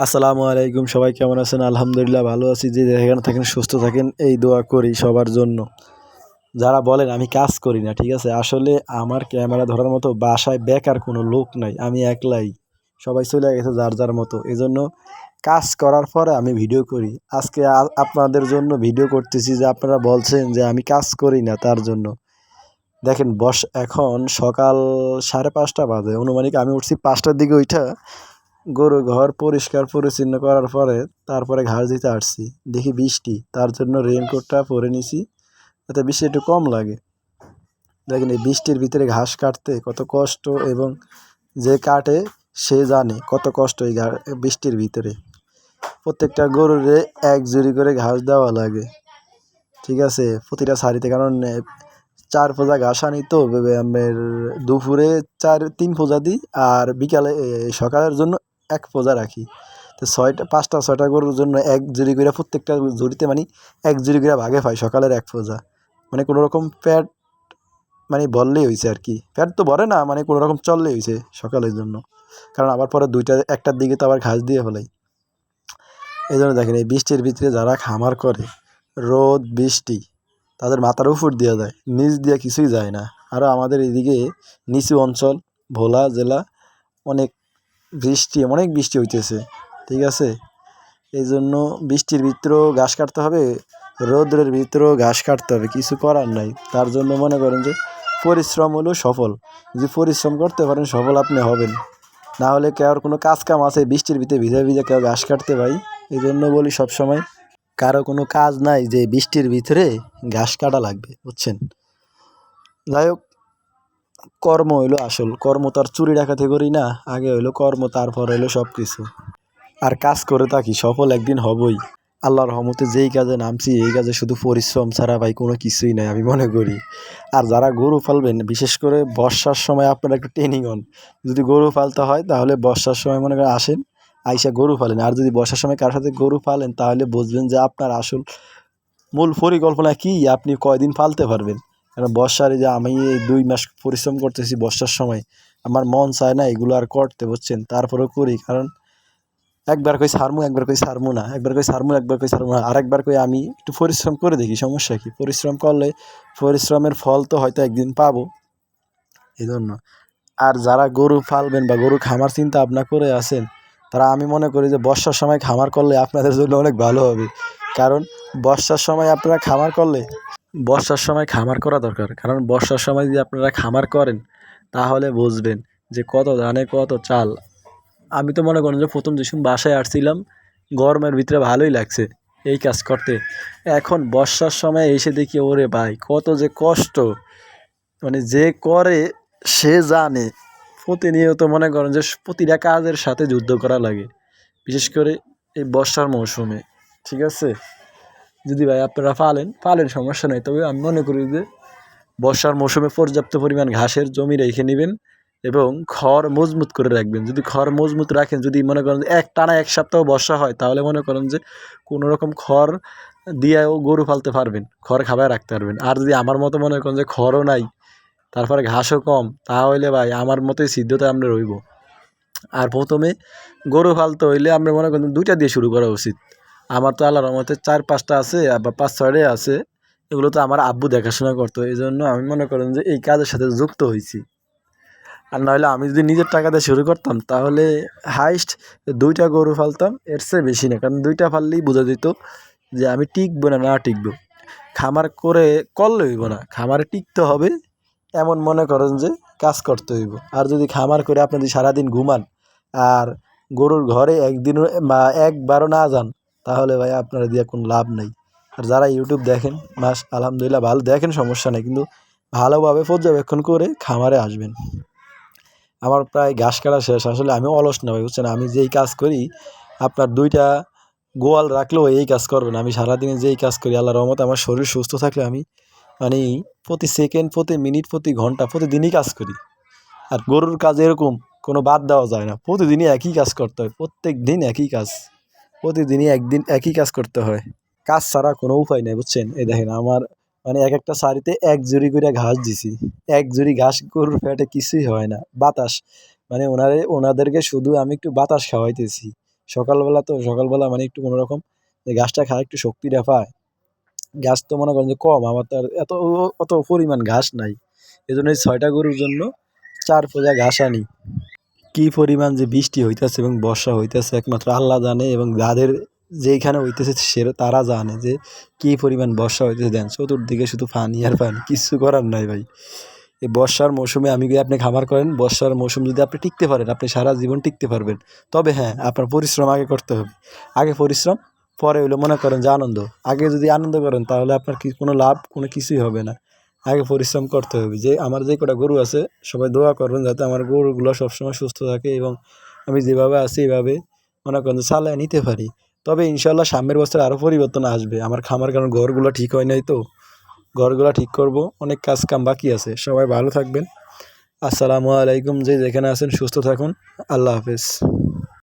আসসালামু আলাইকুম, সবাই কেমন আছেন? আলহামদুলিল্লাহ ভালো আছি। যে যেখানে থাকেন সুস্থ থাকেন এই দোয়া করি সবার জন্য। যারা বলেন আমি কাজ করি না, ঠিক আছে, আসলে আমার ক্যামেরা ধরার মতো বাসায় বেকার কোনো লোক নাই, আমি একলাই। সবাই চলে গেছে যার যার মতো, এজন্য কাজ করার পরে আমি ভিডিও করি। আজকে আপনাদের জন্য ভিডিও করতেছি, যে আপনারা বলছেন যে আমি কাজ করি না, তার জন্য। দেখেন এখন সকাল 5:30 বাজে অনুমানিক। আমি উঠছি 5টার দিকে। ওইটা গরু ঘর পরিষ্কার পরিচ্ছন্ন করার পরে তারপরে ঘাস দিতে আসছি, দেখি বৃষ্টি, তার জন্য রেইনকোটটা পরে নিছি যাতে বৃষ্টি একটু কম লাগে। দেখেন এই বৃষ্টির ভিতরে ঘাস কাটতে কত কষ্ট, এবং যে কাটে সে জানে কত কষ্ট এই বৃষ্টির ভিতরে। প্রত্যেকটা গরুরে এক জুড়ি করে ঘাস দেওয়া লাগে, ঠিক আছে, প্রতিটা সারিতে। কারণ 4 পোজা ঘাস আনি তো আমার দুপুরে 3 পোজা দিই, আর বিকালে সকালের জন্য 1 পোজা রাখি। তো 5টা 6টা গরুর জন্য 1 জুড়ি করে, প্রত্যেকটা জুড়িতে মানে 1 জুড়ি করে ভাগে পাই সকালের 1 পোজা। মানে কোনো রকম পেট মানে বললেই হয়েছে আর কি। পেট তো ভরে না, মানে কোনো রকম চললেই হয়েছে সকালের জন্য। কারণ আবার পরে 1টার দিকে তো আবার ঘাস দিয়ে ফেলাই। এই জন্য দেখেন এই বৃষ্টির ভিতরে যারা খামার করে, রোদ বৃষ্টি তাদের মাথার উপর দিয়ে যায়, নিচ দিয়ে কিছুই যায় না। আরও আমাদের এদিকে নিচু অঞ্চল, ভোলা জেলা, অনেক বৃষ্টি হইতেছে, ঠিক আছে। এই জন্য বৃষ্টির ভিতরেও ঘাস কাটতে হবে, রৌদ্রের ভিতরেও ঘাস কাটতে হবে, কিছু করার নাই। তার জন্য মনে করেন যে পরিশ্রম হলো সফল। যদি পরিশ্রম করতে পারেন সফল আপনি হবেন। না হলে কেউর কোনো কাজ কাম আছে বৃষ্টির ভিতরে ভিজে ভিজে কেউ ঘাস কাটতে পাই। এই জন্য বলি সবসময় কারো কোনো কাজ নাই যে বৃষ্টির ভিতরে ঘাস কাটা লাগবে, বুঝছেন। যাই হোক, কর্ম হইলো আসল। কর্ম তো আর চুরি ডাকাতি করি না, আগে হইলো কর্ম, তারপর হইলো সব কিছু। আর কাজ করে থাকি, সফল একদিন হবই আল্লাহর রহমতে। যেই কাজে নামছি এই কাজে শুধু পরিশ্রম ছাড়া ভাই কোনো কিছুই নাই আমি মনে করি। আর যারা গরু পালবেন, বিশেষ করে বর্ষার সময় আপনারা একটু ট্রেনিং হন। যদি গরু পালতে হয় তাহলে বর্ষার সময় মনে করেন আসেন, আইসা গরু পালেন। আর যদি বর্ষার সময় কার সাথে গরু পালেন তাহলে বুঝবেন যে আপনার আসল মূল পরিকল্পনা কি, আপনি কয়দিন পালতে পারবেন। কারণ বর্ষার এই যে আমি এই 2 মাস পরিশ্রম করতেছি বর্ষার সময়, আমার মন চায় না এগুলো আর করতে, বুঝছেন, তারপরেও করি। কারণ একবার কই ছাড়মু, একবার কই ছাড়মু না, একবার কই ছাড়মু, একবার কই ছাড়মু না, আরেকবার কই আমি একটু পরিশ্রম করে দেখি, সমস্যা কি। পরিশ্রম করলে পরিশ্রমের ফল তো হয়তো একদিন পাবো, এই জন্য। আর যারা গরু পালবেন বা গরু খামার চিন্তা ভাবনা করে আছেন, তারা আমি মনে করি যে বর্ষার সময় খামার করলে আপনাদের জন্য অনেক ভালো হবে। কারণ বর্ষার সময় আপনারা খামার করলে, বর্ষার সময় খামার করা দরকার। কারণ বর্ষার সময় যদি আপনারা খামার করেন তাহলে বুঝবেন যে কত ধানে কত চাল। আমি তো মনে করেন যে প্রথম যে সময় বাসায় আসছিলাম গরমের ভিতরে ভালোই লাগছে এই কাজ করতে। এখন বর্ষার সময় এসে দেখি ওরে ভাই কত যে কষ্ট, মানে যে করে সে জানে। প্রতিনিয়ত মনে করেন যে প্রতিটা কাজের সাথে যুদ্ধ করা লাগে, বিশেষ করে এই বর্ষার মৌসুমে, ঠিক আছে। যদি ভাই আপনারা পালেন সমস্যা নেই, তবে আমি মনে করি যে বর্ষার মৌসুমে পর্যাপ্ত পরিমাণ ঘাসের জমি রেখে নেবেন এবং খড় মজবুত করে রাখবেন। যদি খড় মজবুত রাখেন, যদি মনে করেন যে টানা 1 সপ্তাহ বর্ষা হয়, তাহলে মনে করেন যে কোনো রকম খড় দিয়েও গরু পালতে পারবেন, খড় খাবায় রাখতে পারবেন। আর যদি আমার মতো মনে করেন যে খড়ও নাই, তারপরে ঘাসও কম, তাহলে ভাই আমার মতোই সিদ্ধতে আমরা রইব। আর প্রথমে গরু পালতে হইলে আমরা মনে করেন 2টা দিয়ে শুরু করা উচিত। আমার তো আল্লাহর রহমতে 4-5টা আছে বা 5-6টাই আছে। এগুলো তো আমার আব্বু দেখাশোনা করতো, এই জন্য আমি মনে করেন যে এই কাজের সাথে যুক্ত হয়েছি। আর নাহলে আমি যদি নিজের টাকা দিয়ে শুরু করতাম তাহলে হাইস্ট 2টা গরু পালতাম, এর চেয়ে বেশি না। কারণ 2টা পাললেই বোঝা যেত যে আমি টিকবো না টিকবো। খামার করলে হইব না, খামারে টিকতে হবে, এমন মনে করেন যে কাজ করতে হইব। আর যদি খামার করে আপনি যদি সারাদিন ঘুমান আর গরুর ঘরে একদিনও বা একবারও না যান, তাহলে ভাই আপনারা দিয়ে কোনো লাভ নেই। আর যারা ইউটিউব দেখেন, আলহামদুলিল্লাহ ভালো দেখেন, সমস্যা নেই, কিন্তু ভালোভাবে পর্যবেক্ষণ করে খামারে আসবেন। আমার প্রায় ঘাস কাটা শেষ। আসলে আমি অলস না ভাই, বুঝছেন। আমি যেই কাজ করি, আপনার 2টা গোয়াল রাখলেও এই কাজ করবেন। আমি সারাদিনে যেই কাজ করি, আল্লাহর রহমতে আমার শরীর সুস্থ থাকলে আমি মানে প্রতি সেকেন্ড, প্রতি মিনিট, প্রতি ঘন্টা, প্রতিদিনই কাজ করি। আর গরুর কাজ এরকম কোনো বাদ দেওয়া যায় না, প্রতিদিনই একই কাজ করতে হয়, প্রত্যেক দিন একই কাজ, প্রতিদিনই একদিন একই কাজ করতে হয়। কাজ ছাড়া কোনো উপায় নেই, বুঝছেন। এই দেখেন আমার মানে একটা সারিতে 1 জুড়ি করে ঘাস দিছি। 1 জুড়ি ঘাস গরুর পেটে কিছুই হয় না, বাতাস। মানে ওনাদেরকে শুধু আমি একটু বাতাস খাওয়াইতেছি, সকালবেলা মানে একটু কোনোরকম যে ঘাসটা খায় একটু শক্তিটা পায়। ঘাস তো মনে করেন যে কম, আমার তো আর অত পরিমাণ ঘাস নাই। এজন্য এই ৬ টা গরুর জন্য ৪ পূজা ঘাস আনি। কি পরিমাণ যে বৃষ্টি হইতাছে এবং বর্ষা হইতাছে একমাত্র আল্লাহ জানে, এবং যাদের যেইখানে হইতেছে তারা জানে যে কি পরিমাণ বর্ষা হইতেছে। দেন চতুর্দিকে শুধু পানি আর পানি, কিচ্ছু করার নাই ভাই। এই বর্ষার মৌসুমে আমি যদি আপনি খামার করেন, বর্ষার মৌসুম যদি আপনি টিকতে পারেন, আপনি সারা জীবন টিকতে পারবেন। তবে হ্যাঁ, আপনার পরিশ্রম আগে করতে হবে। আগে পরিশ্রম, পরে হইলো মনে করেন যে আনন্দ। আগে যদি আনন্দ করেন তাহলে আপনার কোনো লাভ কোনো কিছুই হবে না। আগে পরিশ্রম করতে হবে। যে আমার যে কটা গরু আছে, সবাই দোয়া করবেন যাতে আমার গরুগুলো সবসময় সুস্থ থাকে এবং আমি যেভাবে আছি এভাবে মনে করেন যে চালায় নিতে পারি। তবে ইনশাল্লাহ সামনের বছর আরও পরিবর্তন আসবে আমার খামার, কারণ ঘরগুলো ঠিক হয় নাই তো। ঘরগুলো ঠিক করব, অনেক কাজ কাম বাকি আছে। সবাই ভালো থাকবেন। আসসালামু আলাইকুম। যে যেখানে আছেন সুস্থ থাকুন। আল্লাহ হাফেজ।